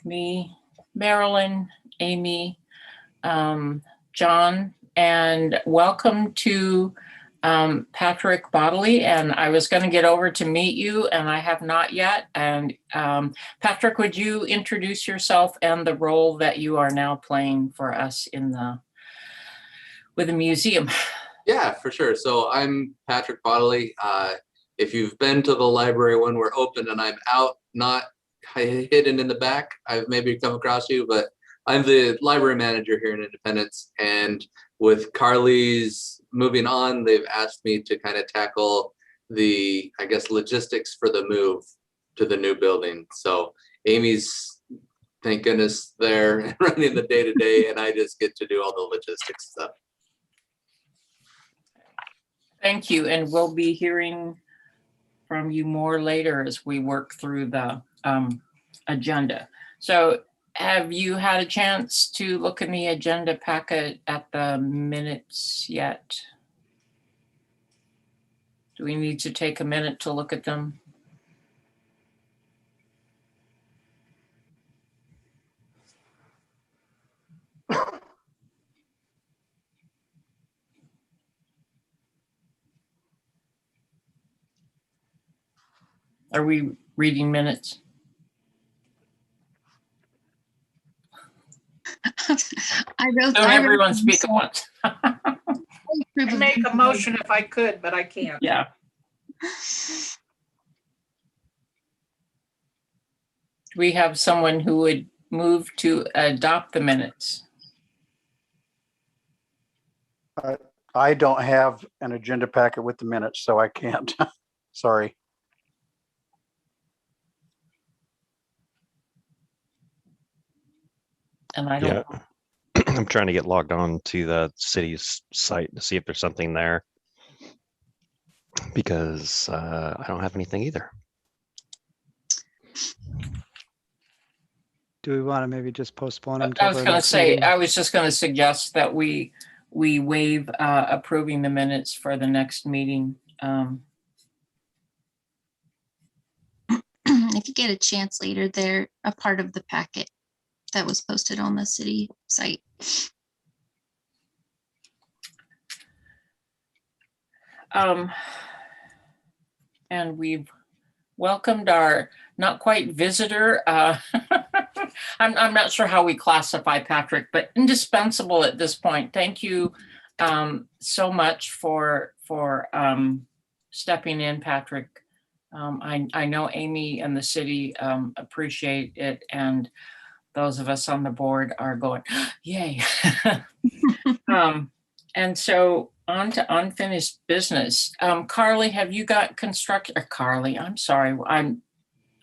me, Marilyn, Amy, John, and welcome to Patrick Bodley. And I was going to get over to meet you, and I have not yet. And Patrick, would you introduce yourself and the role that you are now playing for us with the museum? Yeah, for sure. So I'm Patrick Bodley. If you've been to the library when we're open and I'm out, not hidden in the back, I've maybe come across you, but I'm the library manager here in Independence. And with Carly's moving on, they've asked me to kind of tackle the, I guess, logistics for the move to the new building. So Amy's, thank goodness, there running the day-to-day, and I just get to do all the logistics stuff. Thank you, and we'll be hearing from you more later as we work through the agenda. So have you had a chance to look in the agenda packet at the minutes yet? Do we need to take a minute to look at them? Are we reading minutes? I wrote. Don't everyone speak at once. I'd make a motion if I could, but I can't. Yeah. We have someone who would move to adopt the minutes. I don't have an agenda packet with the minutes, so I can't. Sorry. And I don't. Yeah. I'm trying to get logged on to the city's site to see if there's something there, because I don't have anything either. Do we want to maybe just postpone I until was going to say, I was just going to suggest that we waive approving the minutes for the next meeting. If you get a chance later, they're a part of the packet that was posted on the city site. And we've welcomed our not quite visitor. I'm not sure how we classify Patrick, but indispensable at this point. Thank you so much for stepping in, Patrick. I know Amy and the city appreciate it, and those of us on the board are going, yay. And so on to unfinished business. Carly, have you got Carly, I'm sorry, I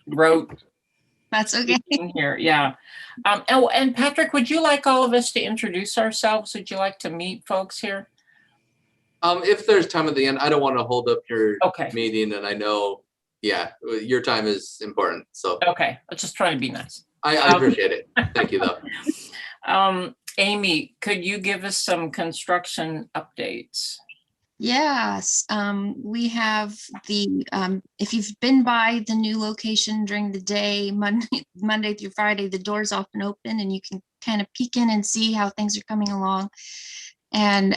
wrote. That's okay. Here, yeah. Oh, and Patrick, would you like all of us to introduce ourselves? Would you like to meet folks here? If there's time at the end, I don't want to hold up your meeting, and I know, yeah, your time is important. So okay, I'm just trying to be nice. I appreciate it. Thank you, though. Amy, could you give us some construction updates? Yes, we have the, if you've been by the new location during the day, Monday through Friday, the doors often open and you can kind of peek in and see how things are coming along. And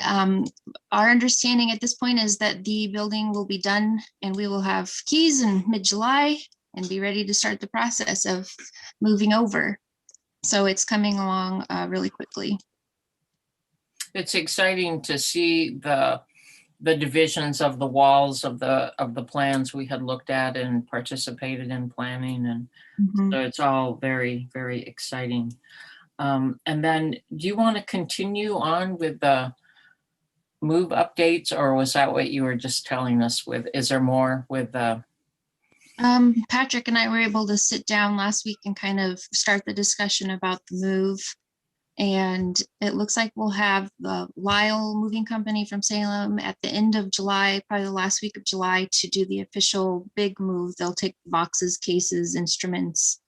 our understanding at this point is that the building will be done and we will have keys in mid-July and be ready to start the process of moving over. So it's coming along really quickly. It's exciting to see the divisions of the walls of the plans we had looked at and participated in planning, and so it's all very, very exciting. And then do you want to continue on with the move updates, or was that what you were just telling us with? Is there more with the Patrick and I were able to sit down last week and kind of start the discussion about the move. And it looks like we'll have the Lyle Moving Company from Salem at the end of July, probably the last week of July, to do the official big move. They'll take boxes, cases, instruments.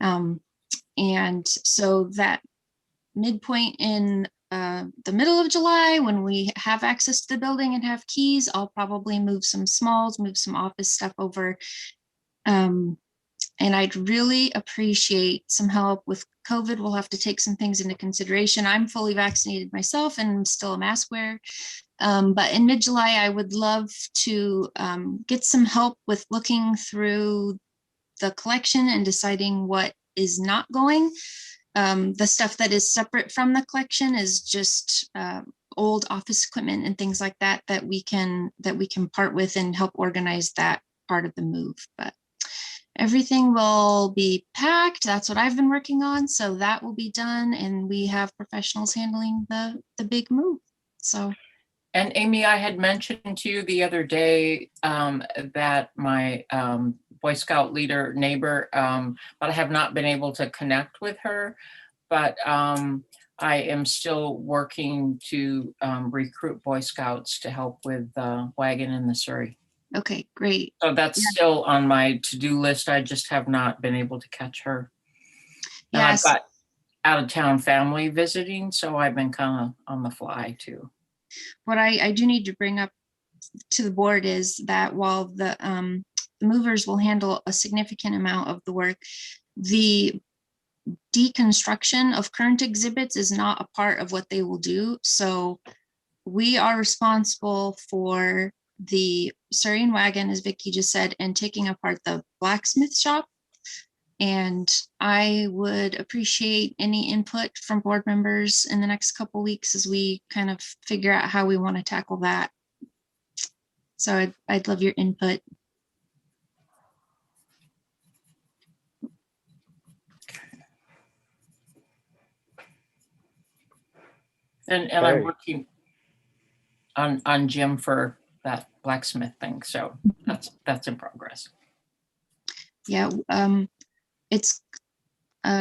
And so that midpoint in the middle of July, when we have access to the building and have keys, I'll probably move some smalls, move some office stuff over. And I'd really appreciate some help with COVID. We'll have to take some things into consideration. I'm fully vaccinated myself and I'm still a mask wearer. But in mid-July, I would love to get some help with looking through the collection and deciding what is not going. The stuff that is separate from the collection is just old office equipment and things like that that we can part with and help organize that part of the move. But everything will be packed. That's what I've been working on. So that will be done. And we have professionals handling the big move. So. And Amy, I had mentioned to you the other day that my Boy Scout leader neighbor, but I have not been able to connect with her. But I am still working to recruit Boy Scouts to help with the wagon and the Surrey. Okay, great. So that's still on my to-do list. I just have not been able to catch her. And Yes. I've got out-of-town family visiting, so I've been kind of on the fly too. What I do need to bring up to the board is that while the movers will handle a significant amount of the work, the deconstruction of current exhibits is not a part of what they will do. So we are responsible for the Syrian wagon, as Vicky just said, and taking apart the blacksmith shop. And I would appreciate any input from board members in the next couple of weeks as we kind of figure out how we want to tackle that. So I'd love your input. And I'm working on Jim for that blacksmith thing. So that's in progress. Yeah, it's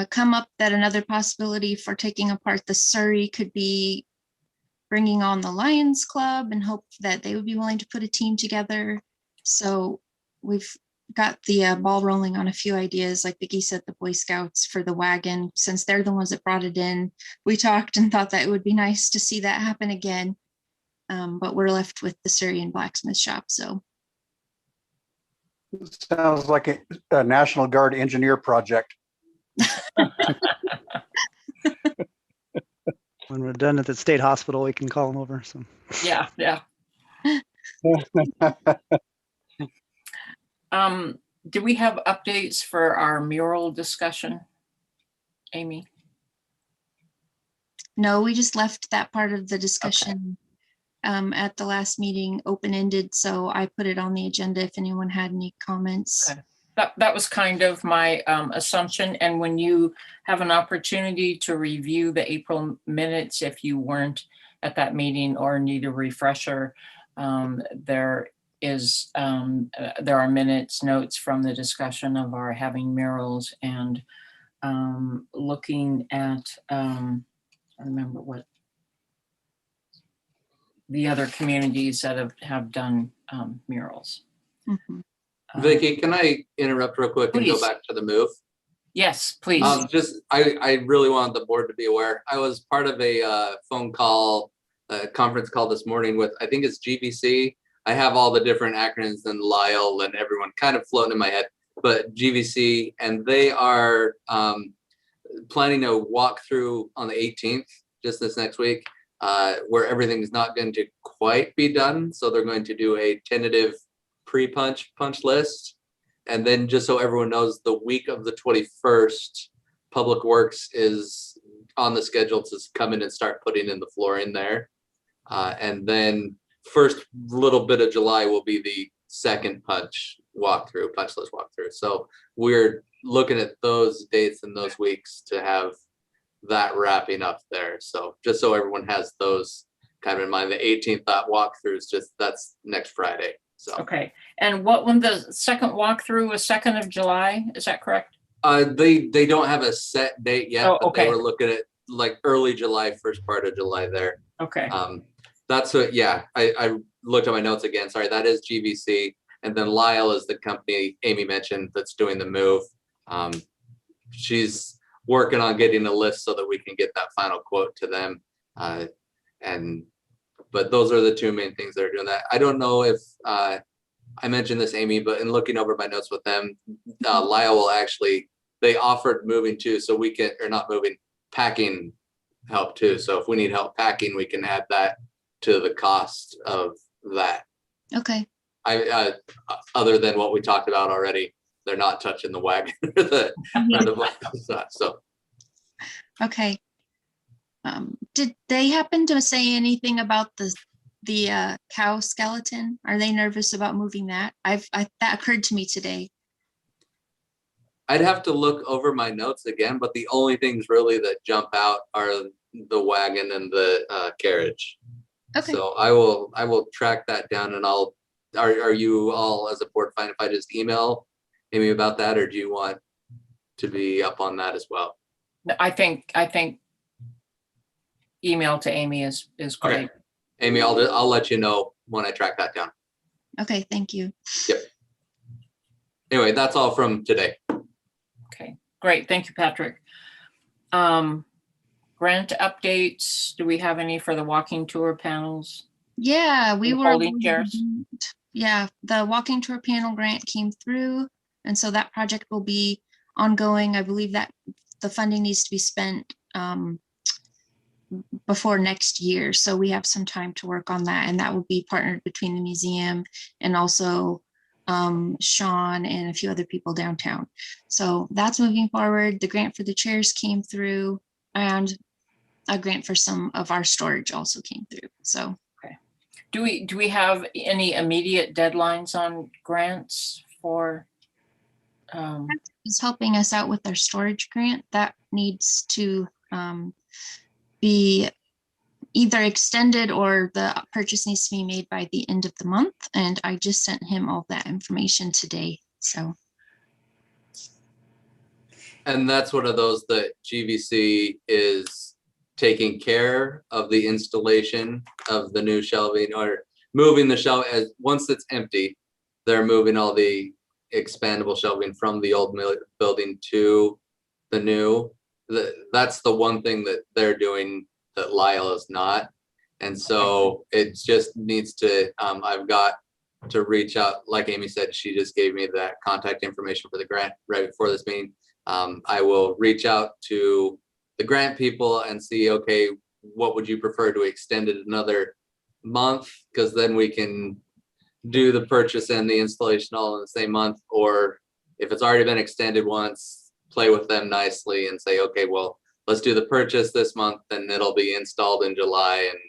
come up that another possibility for taking apart the Surrey could be bringing on the Lions Club and hope that they would be willing to put a team together. So we've got the ball rolling on a few ideas. Like Vicky said, the Boy Scouts for the wagon, since they're the ones that brought it in. We talked and thought that it would be nice to see that happen again. But we're left with the Syrian blacksmith shop. So Sounds like a National Guard engineer project. When we're done at the state hospital, we can call them over. So Yeah. Do we have updates for our mural discussion, Amy? no, we just left that part of the discussion at the last meeting open-ended. So I put it on the agenda if anyone had any comments. Okay. That was kind of my assumption. And when you have an opportunity to review the April minutes, if you weren't at that meeting or need a refresher, there are notes from the discussion of our having murals and looking at, I remember what the other communities that have done murals. Mhm. Vicky, can I interrupt real quick and go Please. back to the move? Yes, please. I really wanted the board to be aware. I was part of a phone call, conference call this morning with, I think it's GVC. I have all the different acronyms and Lyle and everyone kind of floating in my head, but GVC, and they are planning a walkthrough on the 18th, just this next week, where everything is not going to quite be done. So they're going to do a tentative punch list. And then just so everyone knows, the week of the 21st, Public Works is on the schedule to come in and start putting in the flooring there. And then first little bit of July will be the second punch list walkthrough. So we're looking at those dates and those weeks to have that wrapping up there. So just so everyone has those kind of in mind, the 18th walkthrough is that's next Friday. So Okay. And when the second walkthrough was 2nd of July, is that correct? They don't have a set date yet, Oh, but okay. they were looking at like early July, first part of July there. Okay. That's what, yeah, I looked at my notes again. Sorry, that is GVC. And then Lyle is the company Amy mentioned that's doing the move. She's working on getting a list so that we can get that final quote to them. But those are the two main things that are doing that. I don't know if I mentioned this, Amy, but in looking over my notes with them, Lyle will actually, they offered moving too, so we can, or not moving, packing help too. So if we need help packing, we can add that to the cost of that. Okay. Other than what we talked about already, they're not touching the wagon or the stuff. So Okay. Did they happen to say anything about the cow skeleton? Are they nervous about moving that? That occurred to me today. I'd have to look over my notes again, but the only things really that jump out are the wagon and the carriage. Okay. So I will track that down, and are you all as a board fine if I just email Amy about that, or do you want to be up on that as well? No, I think email to Amy is great. Okay. Amy, I'll let you know when I track that down. Okay, thank you. Yep. Anyway, that's all from today. Okay, great. Thank you, Patrick. Grant updates. Do we have any for the walking tour panels? Yeah, we And were. folding chairs? Yeah, the walking tour panel grant came through, and so that project will be ongoing. I believe that the funding needs to be spent before next year, so we have some time to work on that, and that will be partnered between the museum and also Sean and a few other people downtown. So that's moving forward. The grant for the chairs came through, and a grant for some of our storage also came through. So Do we have any immediate deadlines on grants for? is helping us out with our storage grant that needs to be either extended or the purchase needs to be made by the end of the month. And I just sent him all that information today. So. And that's one of those that GVC is taking care of the installation of the new shelving, or moving the shelf as once it's empty, they're moving all the expandable shelving from the old building to the new. That's the one thing that they're doing that Lyle is not. And so it just needs to, I've got to reach out, like Amy said, she just gave me that contact information for the grant right before this meeting. I will reach out to the grant people and see, okay, what would you prefer? To extend it another month? Because then we can do the purchase and the installation all in the same month. Or if it's already been extended once, play with them nicely and say, okay, well, let's do the purchase this month and it'll be installed in July, and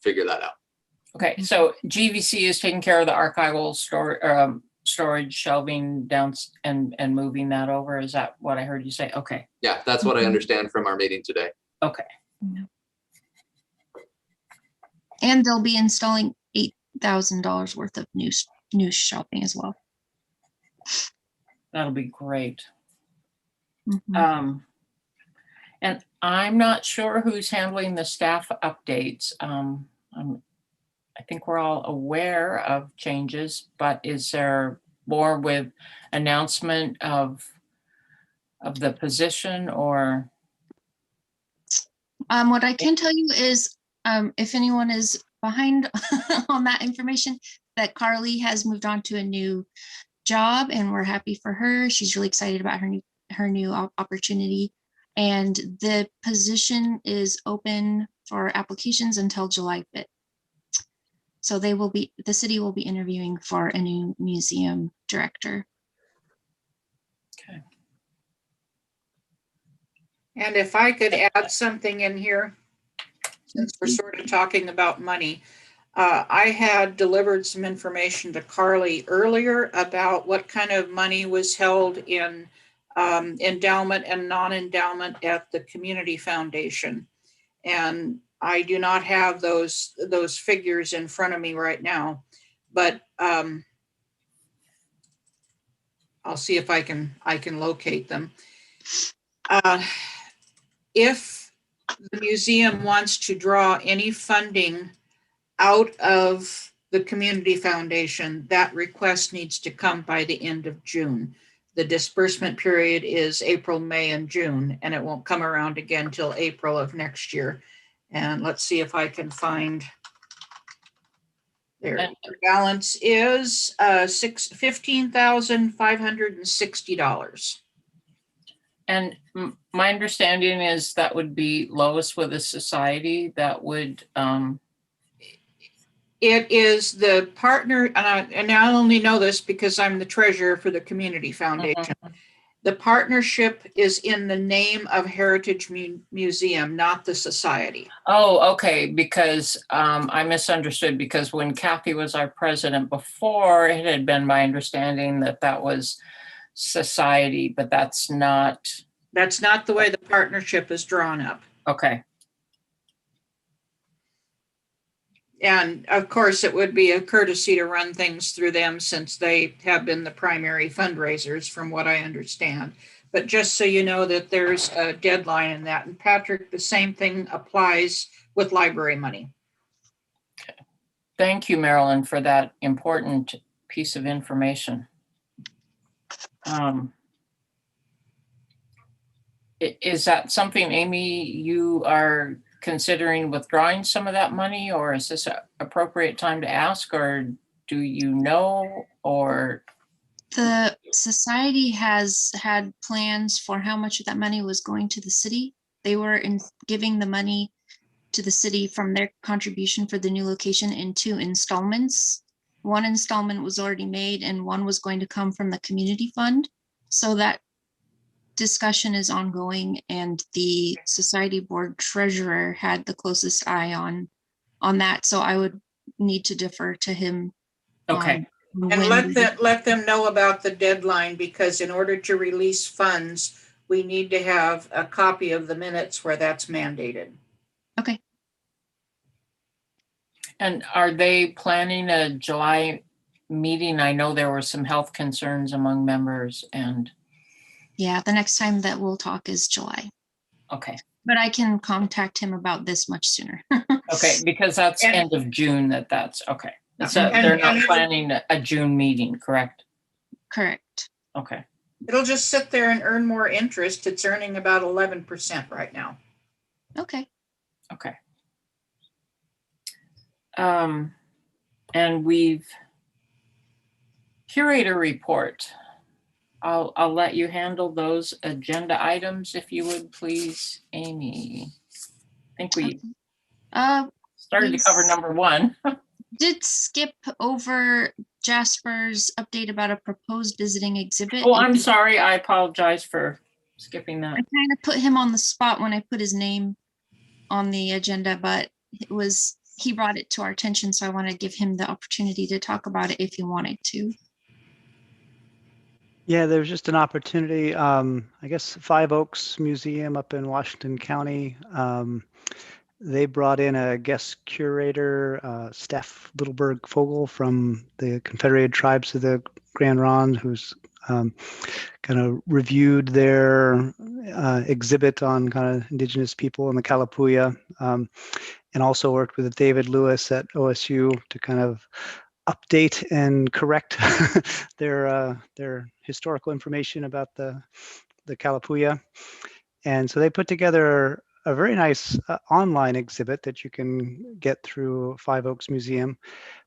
figure that out. Okay, so GVC is taking care of the archival storage shelving down and moving that over. Is that what I heard you say? Okay. Yeah, that's what I understand from our meeting today. Okay. And they'll be installing $8,000 worth of new shelving as well. That'll be great. Mhm. And I'm not sure who's handling the staff updates. I think we're all aware of changes, but is there more with announcement of the position, or? What I can tell you is, if anyone is behind on that information, that Carly has moved on to a new job, and we're happy for her. She's really excited about her new opportunity, and the position is open for applications until July 5th. So the city will be interviewing for a new museum director. Okay. And if I could add something in here, since we're sort of talking about money, I had delivered some information to Carly earlier about what kind of money was held in endowment and non-endowment at the Community Foundation. And I do not have those figures in front of me right now, but I'll see if I can locate them. If the museum wants to draw any funding out of the Community Foundation, that request needs to come by the end of June. The disbursement period is April, May, and June, and it won't come around again till April of next year. And let's see if I can find There, And- your balance is $15,560. And my understanding is that would be Lois with a society that would, It is the partner, and I only know this because I'm the treasurer for the community foundation. The partnership is in the name of Heritage Museum, not the society. oh, okay, because I misunderstood, because when Kathy was our president before, it had been my understanding that that was society, but that's not, That's not the way the partnership is drawn up. okay. And of course, it would be a courtesy to run things through them since they have been the primary fundraisers from what I understand. But just so you know that there's a deadline in that. And Patrick, the same thing applies with library money. Thank you, Marilyn, for that important piece of information. Is that something, Amy, you are considering withdrawing some of that money, or is this an appropriate time to ask, or do you know, or? The society has had plans for how much of that money was going to the city. They were giving the money to the city from their contribution for the new location in 2 installments. One installment was already made and one was going to come from the community fund. So that discussion is ongoing, and the society board treasurer had the closest eye on that. So I would need to defer to him. Okay. And let them know about the deadline, because in order to release funds, we need to have a copy of the minutes where that's mandated. Okay. And are they planning a July meeting? I know there were some health concerns among members and. Yeah, the next time that we'll talk is July. Okay. But I can contact him about this much sooner. Okay, because that's And- end of June that's, okay. So And- they're not and- planning a June meeting, correct? Correct. Okay. It'll just sit there and earn more interest. It's earning about 11% right now. Okay. Okay. And we've curator report. I'll let you handle those agenda items if you would, please, Amy. I think we started to cover Yes. number 1. Did skip over Jasper's update about a proposed visiting exhibit. Oh, I'm sorry. I apologize for skipping that. I kind of put him on the spot when I put his name on the agenda, but he brought it to our attention, so I want to give him the opportunity to talk about it if he wanted to. Yeah, there's just an opportunity. I guess Five Oaks Museum up in Washington County. They brought in a guest curator, Steph Littleberg-Fogel from the Confederated Tribes of the Grand Ronde, who's kind of reviewed their exhibit on kind of indigenous people in the Kalapuya, and also worked with David Lewis at OSU to kind of update and correct their historical information about the Kalapuya. And so they put together a very nice online exhibit that you can get through Five Oaks Museum,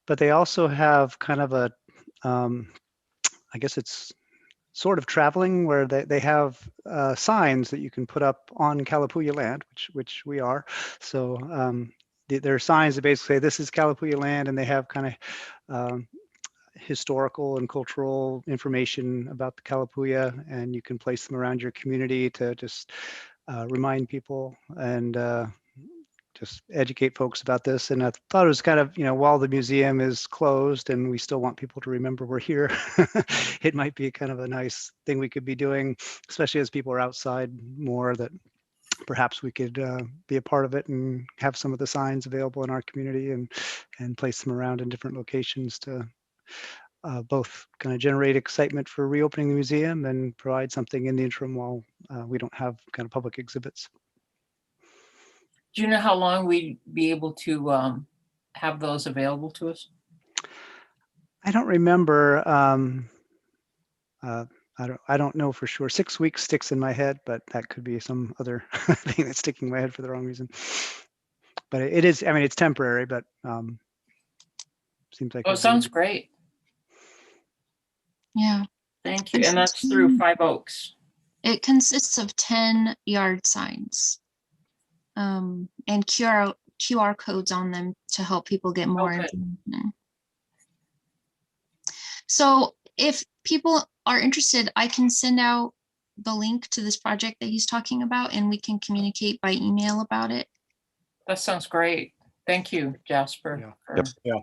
but they also have kind of a, I guess it's sort of traveling, where they have signs that you can put up on Kalapuya land, which we are. So there are signs that basically say this is Kalapuya land, and they have kind of historical and cultural information about the Kalapuya, and you can place them around your community to just remind people and just educate folks about this. And I thought it was kind of, while the museum is closed and we still want people to remember we're here, it might be kind of a nice thing we could be doing, especially as people are outside more, that perhaps we could be a part of it and have some of the signs available in our community and place them around in different locations to both kind of generate excitement for reopening the museum and provide something in the interim while we don't have kind of public exhibits. Do you know how long we'd be able to have those available to us? I don't remember. I don't know for sure. 6 weeks sticks in my head, but that could be some other thing that's sticking in my head for the wrong reason. But it is, I mean, it's temporary, but seems like. Oh, it'd be- sounds great. Yeah. Thank you. And that's through 5 Oaks. It consists of 10 yard signs. And QR codes on them to help people get more Okay. information. So if people are interested, I can send out the link to this project that he's talking about, and we can communicate by email about it. That sounds great. Thank you, Jasper, Yeah. for Yep. Yeah.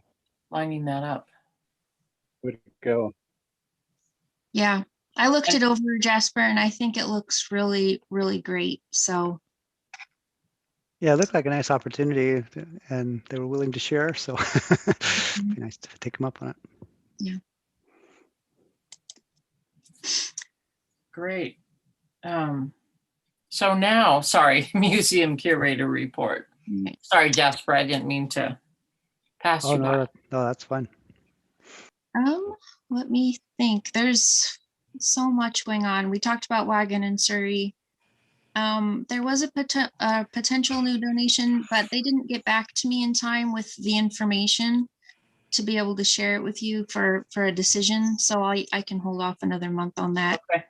lining that up. Way to go. Yeah, I looked And- it over, Jasper, and I think it looks really, really great. So Yeah, it looked like a nice opportunity and they were willing to share. So it'd be nice to take them up on it. Great. So now, sorry, museum curator report. right. Sorry, Jasper, I didn't mean to pass Oh, you by. no, that's fine. Let me think. There's so much going on. We talked about Wagon and Surrey. There was a potential new donation, but they didn't get back to me in time with the information to be able to share it with you for a decision. So I can hold off another month on that. Okay.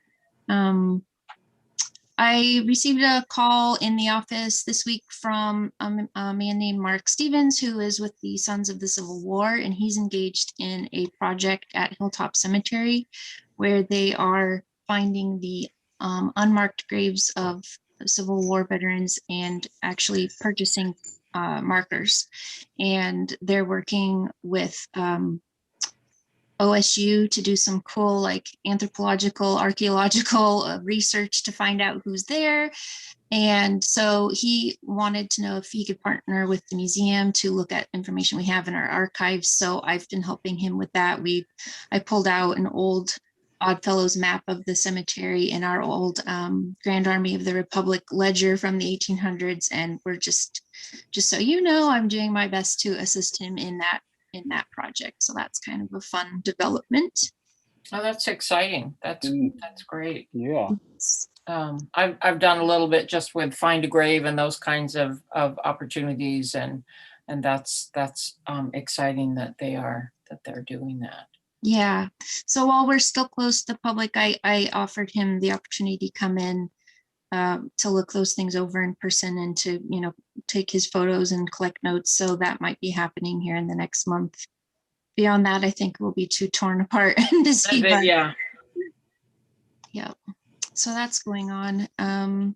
I received a call in the office this week from a man named Mark Stevens, who is with the Sons of the Civil War, and he's engaged in a project at Hilltop Cemetery where they are finding the unmarked graves of Civil War veterans and actually purchasing markers. And they're working with OSU to do some cool like anthropological, archaeological research to find out who's there. And so he wanted to know if he could partner with the museum to look at information we have in our archives. So I've been helping him with that. I pulled out an old Oddfellows map of the cemetery and our old Grand Army of the Republic ledger from the 1800s. And we're just so you know, I'm doing my best to assist him in that project. So that's kind of a fun development. Oh, that's exciting. That's great. Yeah. I've done a little bit just with Find a Grave and those kinds of opportunities, and that's exciting that they're doing that. Yeah. So while we're still close to the public, I offered him the opportunity to come in to look those things over in person and to, take his photos and collect notes. So that might be happening here in the next month. Beyond that, I think we'll be too torn apart and busy. But Yeah. yeah. So that's going on. And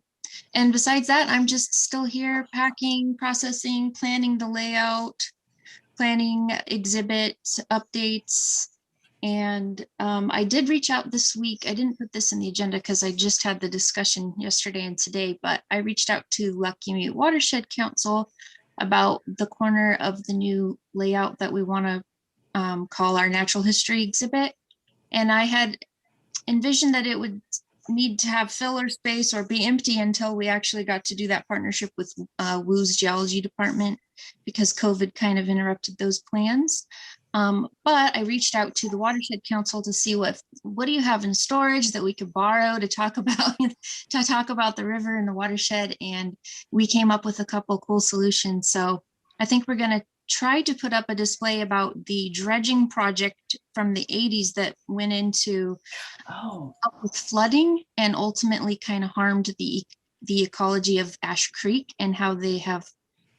besides that, I'm just still here packing, processing, planning the layout, planning exhibit updates. And I did reach out this week. I didn't put this in the agenda because I just had the discussion yesterday and today, but I reached out to Lucky Mute Watershed Council about the corner of the new layout that we want to call our natural history exhibit. And I had envisioned that it would need to have filler space or be empty until we actually got to do that partnership with WU's geology department, because COVID kind of interrupted those plans. But I reached out to the Watershed Council to see what do you have in storage that we could borrow to talk about the river and the watershed, and we came up with a couple cool solutions. So I think we're going to try to put up a display about the dredging project from the 80s that went into help with flooding and ultimately kind of harmed the ecology of Ash Creek, and how they have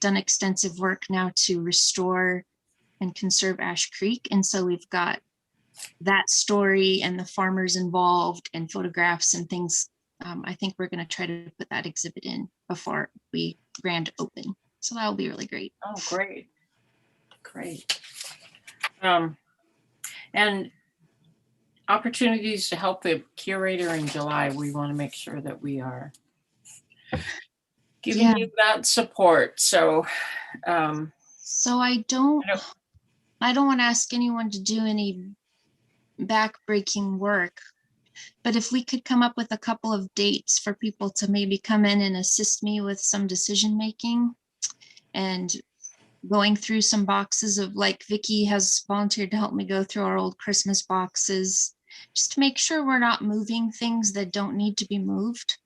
done extensive work now to restore and conserve Ash Creek. And so we've got that story and the farmers involved and photographs and things. I think we're going to try to put that exhibit in before we grand open. So that'll be really great. Oh, great. Great. And opportunities to help the curator in July. We want to make sure that we are giving you that support. So, so I don't want to ask anyone to do any back-breaking work, but if we could come up with a couple of dates for people to maybe come in and assist me with some decision-making and going through some boxes of, like Vicky has volunteered to help me go through our old Christmas boxes, just to make sure we're not moving things that don't need to be moved.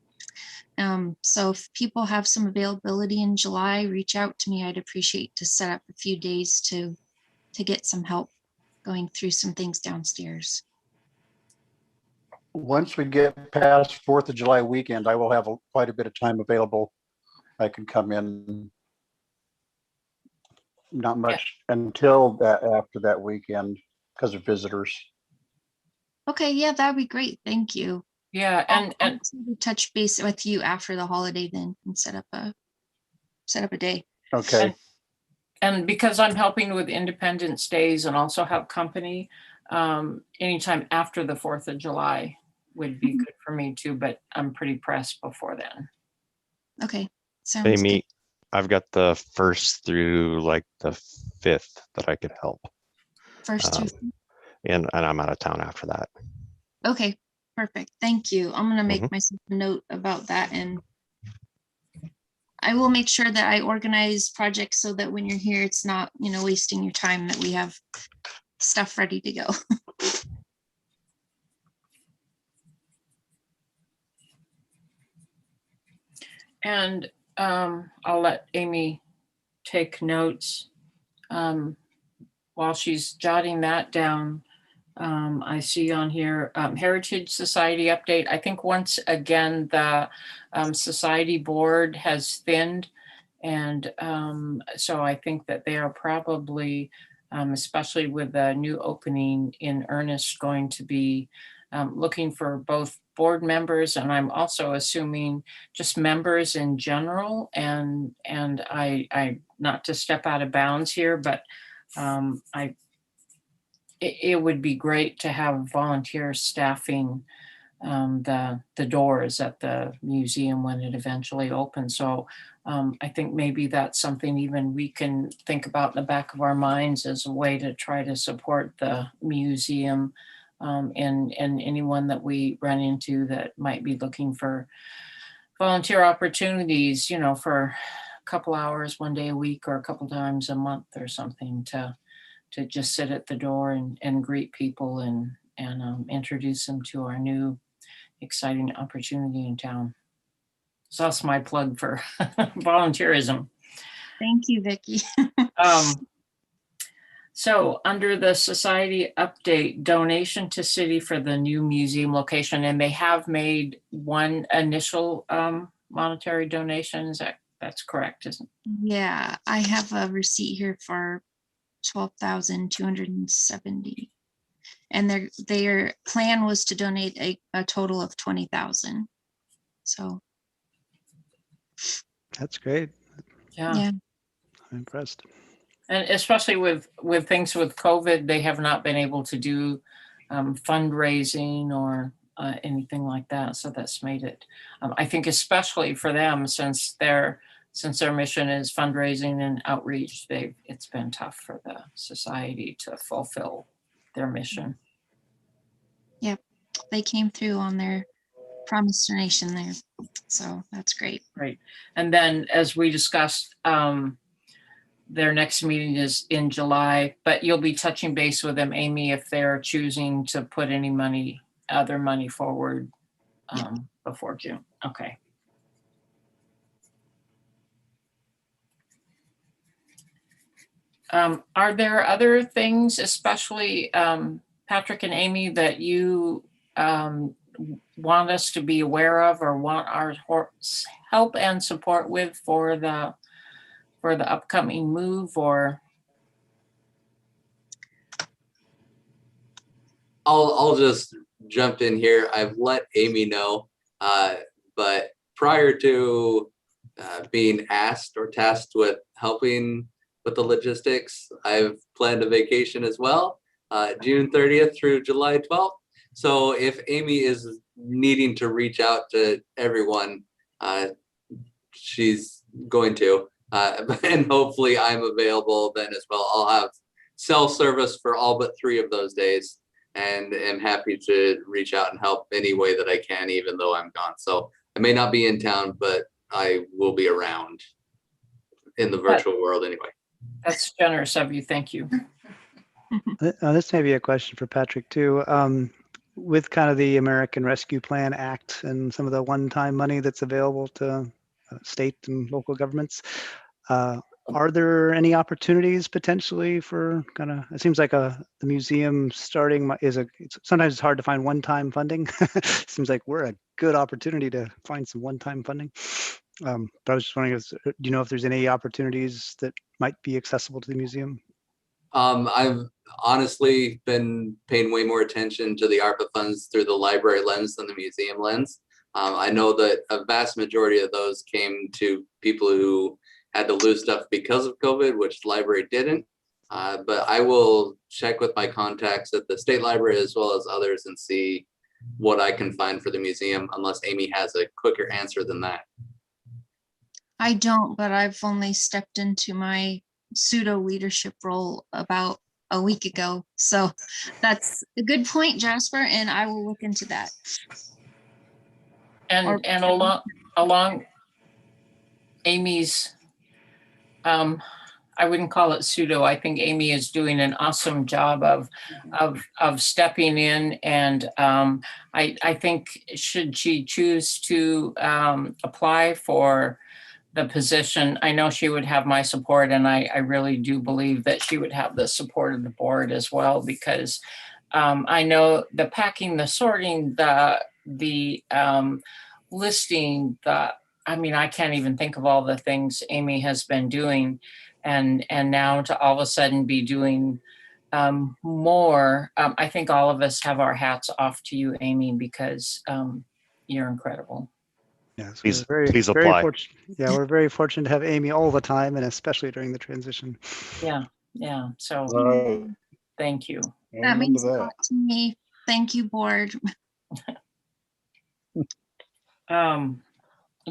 So if people have some availability in July, reach out to me. I'd appreciate to set up a few days to get some help going through some things downstairs. Once we get past 4th of July weekend, I will have quite a bit of time available. I can come in. Not much until that after that weekend because of visitors. Okay, yeah, that'd be great. Thank you. Yeah, and I'll touch base with you after the holiday then and set up a day. Okay. And because I'm helping with Independence Days and also have company, anytime after the 4th of July would be good for me too, but I'm pretty pressed before then. Okay, sounds They good. meet. I've got the 1st through like the 5th that I could help. First two. And I'm out of town after that. Okay, perfect. Thank you. I'm gonna make myself a note about that, and I will make sure that I organize projects so that when you're here, it's not, wasting your time, that we have stuff ready to go. And I'll let Amy take notes while she's jotting that down. I see on here Heritage Society update. I think once again the Society board has thinned, and so I think that they are probably, especially with the new opening in earnest, going to be looking for both board members, and I'm also assuming just members in general. And I not to step out of bounds here, but it would be great to have volunteers staffing the doors at the museum when it eventually opens. So I think maybe that's something even we can think about in the back of our minds as a way to try to support the museum, and anyone that we run into that might be looking for volunteer opportunities, for a couple hours, one day a week, or a couple times a month or something, to just sit at the door and greet people and introduce them to our new exciting opportunity in town. So that's my plug for volunteerism. Thank you, Vicky. So under the Society update, donation to city for the new museum location, and they have made one initial monetary donation. That's correct, isn't it? Yeah, I have a receipt here for 12,270, and their plan was to donate a total of 20,000. So That's great. Yeah. I'm impressed. And especially with things with COVID, they have not been able to do fundraising or anything like that. So that's made it, I think, especially for them, since their mission is fundraising and outreach, it's been tough for the society to fulfill their mission. Yep, they came through on their promise donation there. So that's great. Right. And then, as we discussed, their next meeting is in July, but you'll be touching base with them, Amy, if they're choosing to put any other money forward before June. Okay. Are there other things, especially Patrick and Amy, that you want us to be aware of or want our help and support with for the upcoming move? Or I'll just jump in here. I've let Amy know, but prior to being asked or tasked with helping with the logistics, I've planned a vacation as well, June 30th through July 12th. So if Amy is needing to reach out to everyone, she's going to, and hopefully I'm available then as well. I'll have self-service for all but 3 of those days, and am happy to reach out and help any way that I can, even though I'm gone. So I may not be in town, but I will be around in the virtual world anyway. That's generous of you. Thank you. This may be a question for Patrick too. With kind of the American Rescue Plan Act and some of the one-time money that's available to state and local governments, Are there any opportunities potentially for kind of, it seems like the museum starting sometimes it's hard to find one-time funding. Seems like we're a good opportunity to find some one-time funding. But I was just wondering, do you know if there's any opportunities that might be accessible to the museum? I've honestly been paying way more attention to the ARPA funds through the library lens than the museum lens. I know that a vast majority of those came to people who had to lose stuff because of COVID, which the library didn't. But I will check with my contacts at the state library as well as others and see what I can find for the museum, unless Amy has a quicker answer than that. I don't, but I've only stepped into my pseudo leadership role about a week ago. So that's a good point, Jasper, and I will look into that. And along Amy's, I wouldn't call it pseudo. I think Amy is doing an awesome job of stepping in, and I think should she choose to apply for the position, I know she would have my support, and I really do believe that she would have the support of the board as well, because I know the packing, the sorting, the listing, I can't even think of all the things Amy has been doing, and now to all of a sudden be doing more. I think all of us have our hats off to you, Amy, because you're incredible. Yes, Please we're apply. we're very fortunate to have Amy all the time, and especially during the transition. Yeah. So Right. thank you. That Amen means to a that. lot to me. Thank you, board.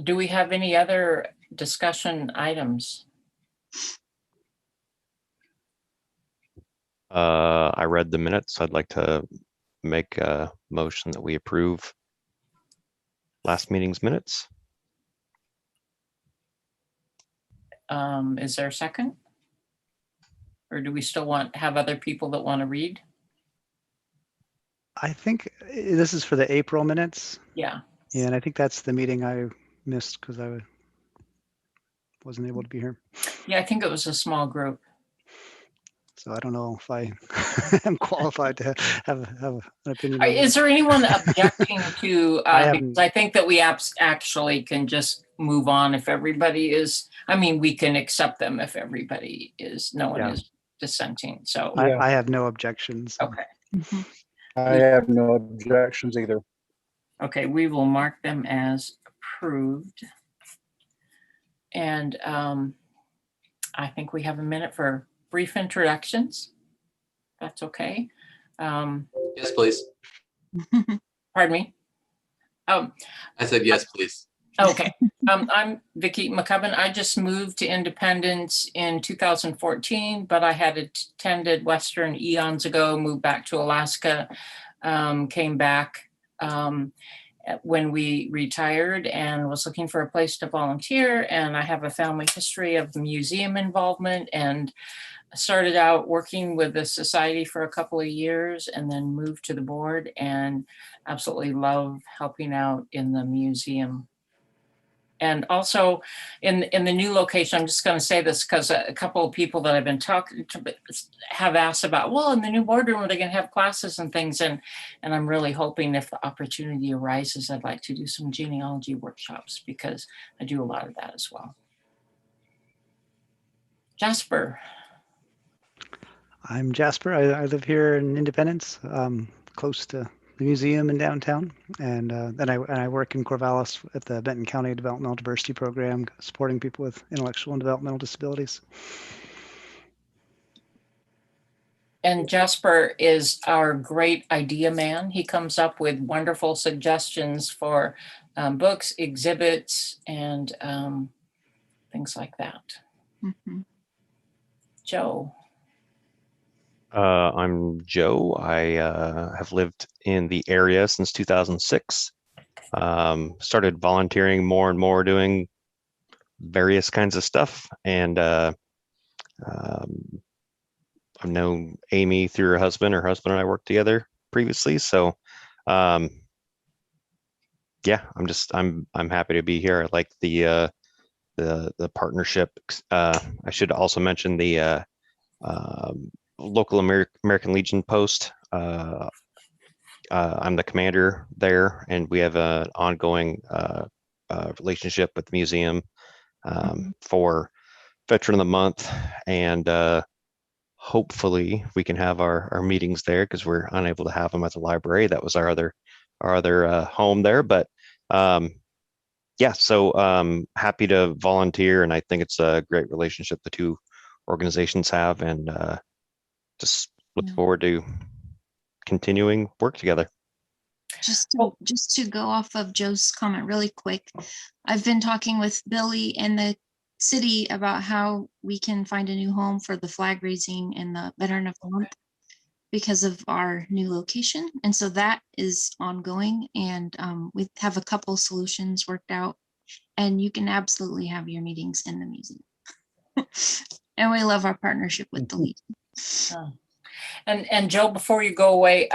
Do we have any other discussion items? I read the minutes. I'd like to make a motion that we approve last meeting's minutes. Is there a second? Or do we still have other people that want to read? I think this is for the April minutes. Yeah. Yeah, and I think that's the meeting I missed because I wasn't able to be here. Yeah, I think it was a small group. So I don't know if I am qualified to have an opinion on Is that. there anyone objecting to, I because haven't- I think that we actually can just move on if everybody is, we can accept them if everybody is, no one Yeah. is dissenting, so. Yeah. I have no objections. Okay. I have no objections either. Okay, we will mark them as approved. And I think we have a minute for brief introductions. That's okay. Yes, please. Pardon me. I said yes, please. Okay. I'm Vicky Mccubbin. I just moved to Independence in 2014, but I had attended Western eons ago, moved back to Alaska, came back when we retired and was looking for a place to volunteer. And I have a family history of museum involvement, and started out working with the society for a couple of years and then moved to the board, and absolutely love helping out in the museum. And also in the new location, I'm just going to say this because a couple of people that I've been talking to have asked about, well, in the new boardroom, are they going to have classes and things? And I'm really hoping if the opportunity arises, I'd like to do some genealogy workshops, because I do a lot of that as well. Jasper. I'm Jasper. I live here in Independence, close to the museum in downtown, and I work in Corvallis at the Benton County Developmental Diversity Program, supporting people with intellectual and developmental disabilities. And Jasper is our great idea man. He comes up with wonderful suggestions for books, exhibits, and things like that. Mm-hmm. Joe. I'm Joe. I have lived in the area since 2006. Started volunteering more and more, doing various kinds of stuff. And I've known Amy through her husband. Her husband and I worked together previously. So yeah, I'm happy to be here. I like the the partnership. I should also mention the local American Legion post. I'm the commander there, and we have an ongoing relationship with the museum for Veteran of the Month, and hopefully we can have our meetings there because we're unable to have them at the library. That was our other home there, but yeah, so happy to volunteer, and I think it's a great relationship the two organizations have, and just look forward to continuing work together. Just to go off of Joe's comment really quick, I've been talking with Billy and the city about how we can find a new home for the flag raising and the Veteran of the Month because of our new location. And so that is ongoing, and we have a couple solutions worked out, and you can absolutely have your meetings in the museum. And we love our partnership with the Legion. And Joe, before you go away,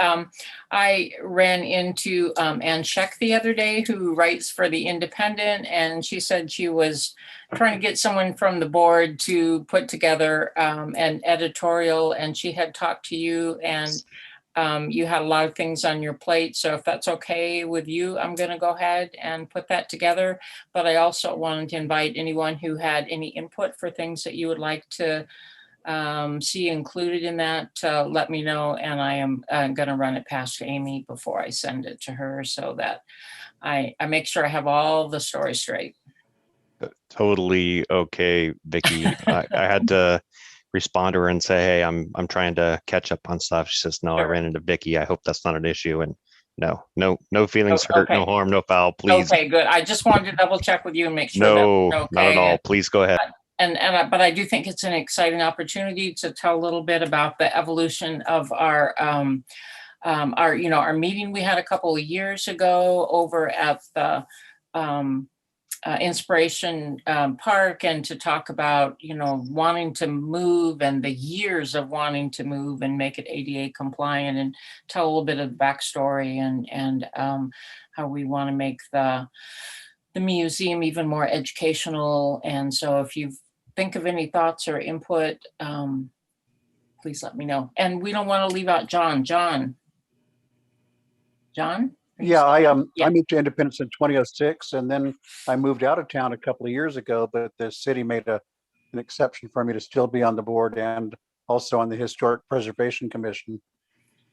I ran into Ann Scheck the other day, who writes for The Independent, and she said she was trying to get someone from the board to put together an editorial, and she had talked to you, and you had a lot of things on your plate. So if that's okay with you, I'm going to go ahead and put that together. But I also wanted to invite anyone who had any input for things that you would like to see included in that, let me know, and I am going to run it past Amy before I send it to her, so that I make sure I have all the stories straight. Totally okay, Vicky. I had to respond to her and say, hey, I'm trying to catch up on stuff. She says, no, I ran into Vicky. I hope that's not an issue. And no feelings hurt, no harm, no foul, please. Okay, good. I just wanted to double check with you and make sure no, that's okay. Not at all. Please go ahead. But I do think it's an exciting opportunity to tell a little bit about the evolution of our meeting we had a couple of years ago over at the Inspiration Park, and to talk about, wanting to move and the years of wanting to move and make it ADA compliant, and tell a little bit of the backstory and how we want to make the museum even more educational. And so if you think of any thoughts or input, please let me know. And we don't want to leave out John. John? Yeah, I moved to Independence in 2006, and then I moved out of town a couple of years ago, but the city made an exception for me to still be on the board and also on the Historic Preservation Commission.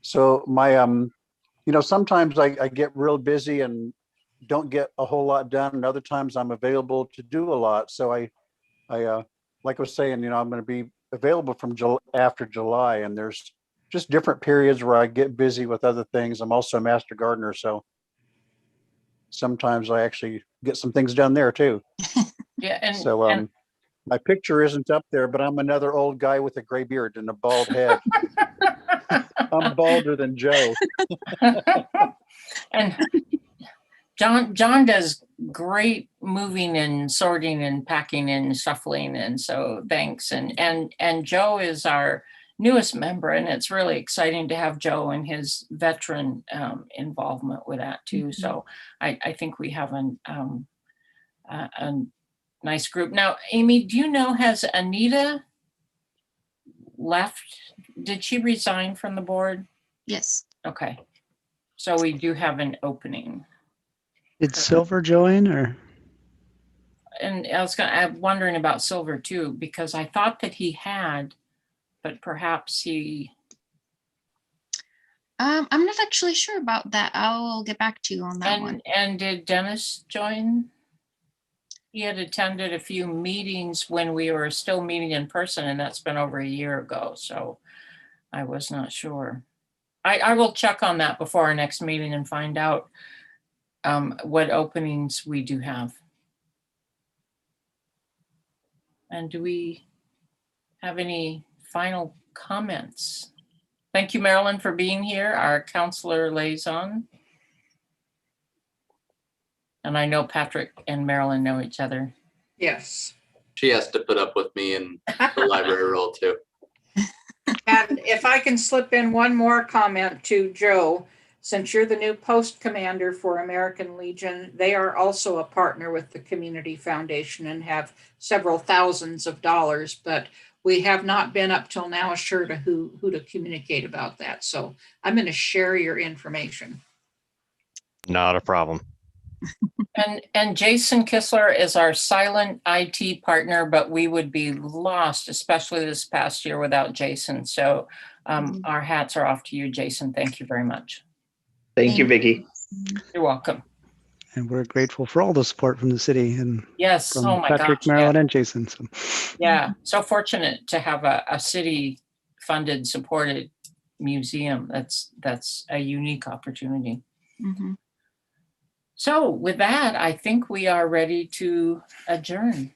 So my, sometimes I get real busy and don't get a whole lot done, and other times I'm available to do a lot. So I like I was saying, I'm going to be available from after July, and there's just different periods where I get busy with other things. I'm also a master gardener, so sometimes I actually get some things done there too. Yeah, and so my picture isn't up there, but I'm another old guy with a gray beard and a bald head. I'm balder than Joe. And John does great moving and sorting and packing and shuffling, and so thanks. And Joe is our newest member, and it's really exciting to have Joe and his veteran involvement with that too. So I think we have a nice group. Now, Amy, do you know, has Anita left? Did she resign from the board? Yes. Okay. So we do have an opening. Did Silver join, or? And I'm wondering about Silver too, because I thought that he had, but perhaps he. I'm not actually sure about that. I'll get back to you on that one. And did Dennis join? He had attended a few meetings when we were still meeting in person, and that's been over a year ago. So I was not sure. I will check on that before our next meeting and find out what openings we do have. And do we have any final comments? Thank you, Marilyn, for being here, our counselor liaison. And I know Patrick and Marilyn know each other. Yes. She has to put up with me in the library role too. And if I can slip in one more comment to Joe. since you're the new post commander for American Legion, they are also a partner with the Community Foundation and have several thousands of dollars, but we have not been up till now sure to who to communicate about that. So I'm going to share your information. Not a problem. And Jason Kistler is our silent IT partner, but we would be lost, especially this past year, without Jason. So our hats are off to you, Jason. Thank you very much. Thank you, Vicky. You're welcome. And we're grateful for all the support from the city and Yes. from Oh my Patrick, gosh. Marilyn, Yeah. and Jason. So. Yeah. So fortunate to have a city funded, supported museum. That's a unique opportunity. Mhm. So with that, I think we are ready to adjourn.